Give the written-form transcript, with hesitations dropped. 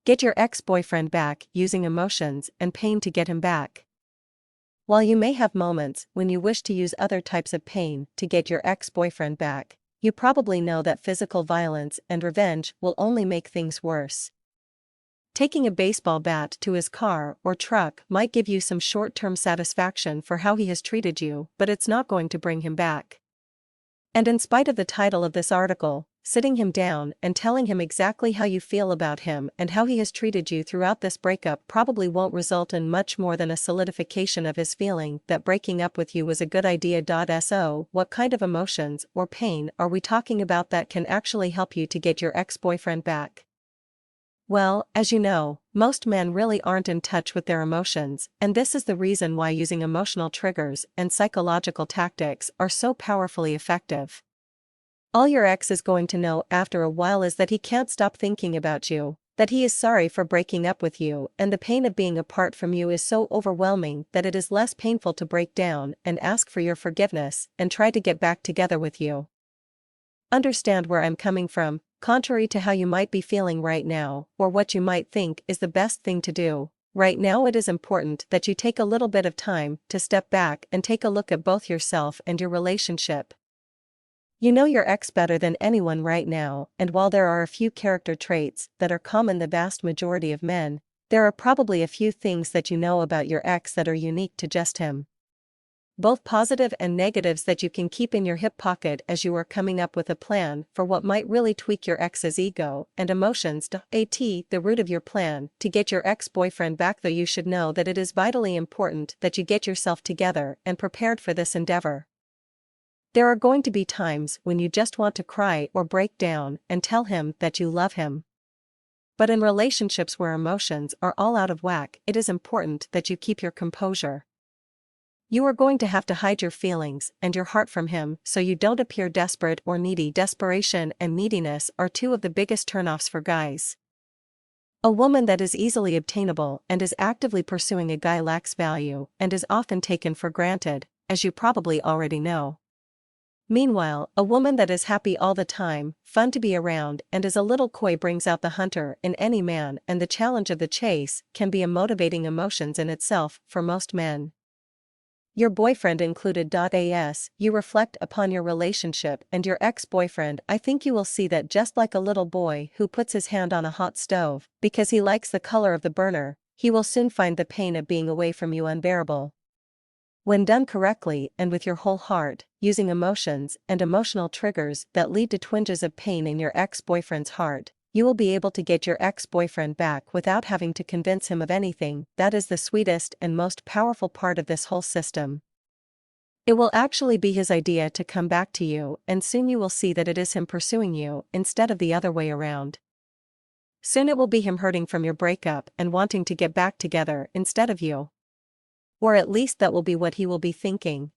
Get your ex-boyfriend back using emotions and pain to get him back. While you may have moments when you wish to use other types of pain to get your ex-boyfriend back, you probably know that physical violence and revenge will only make things worse. Taking a baseball bat to his car or truck might give you some short-term satisfaction for how he has treated you, but it's not going to bring him back. And in spite of the title of this article, sitting him down and telling him exactly how you feel about him and how he has treated you throughout this breakup probably won't result in much more than a solidification of his feeling that breaking up with you was a good idea. So, what kind of emotions or pain are we talking about that can actually help you to get your ex-boyfriend back? Well, as you know, most men really aren't in touch with their emotions, and this is the reason why using emotional triggers and psychological tactics are so powerfully effective. All your ex is going to know after a while is that he can't stop thinking about you, that he is sorry for breaking up with you, and the pain of being apart from you is so overwhelming that it is less painful to break down and ask for your forgiveness and try to get back together with you. Understand where I'm coming from. Contrary to how you might be feeling right now, or what you might think is the best thing to do, right now it is important that you take a little bit of time to step back and take a look at both yourself and your relationship. You know your ex better than anyone right now, and while there are a few character traits that are common the vast majority of men, there are probably a few things that you know about your ex that are unique to just him. Both positive and negatives that you can keep in your hip pocket as you are coming up with a plan for what might really tweak your ex's ego and emotions. The root of your plan to get your ex-boyfriend back, though you should know that it is vitally important that you get yourself together and prepared for this endeavor. There are going to be times when you just want to cry or break down and tell him that you love him. But in relationships where emotions are all out of whack, it is important that you keep your composure. You are going to have to hide your feelings and your heart from him so you don't appear desperate or needy. Desperation and neediness are two of the biggest turnoffs for guys. A woman that is easily obtainable and is actively pursuing a guy lacks value and is often taken for granted, as you probably already know. Meanwhile, a woman that is happy all the time, fun to be around, and is a little coy brings out the hunter in any man, and the challenge of the chase can be a motivating emotion in itself for most men. Your boyfriend included. As you reflect upon your relationship and your ex-boyfriend, I think you will see that just like a little boy who puts his hand on a hot stove because he likes the color of the burner, he will soon find the pain of being away from you unbearable. When done correctly and with your whole heart, using emotions and emotional triggers that lead to twinges of pain in your ex-boyfriend's heart, you will be able to get your ex-boyfriend back without having to convince him of anything. That is the sweetest and most powerful part of this whole system. It will actually be his idea to come back to you, and soon you will see that it is him pursuing you instead of the other way around. Soon it will be him hurting from your breakup and wanting to get back together instead of you. Or at least that will be what he will be thinking.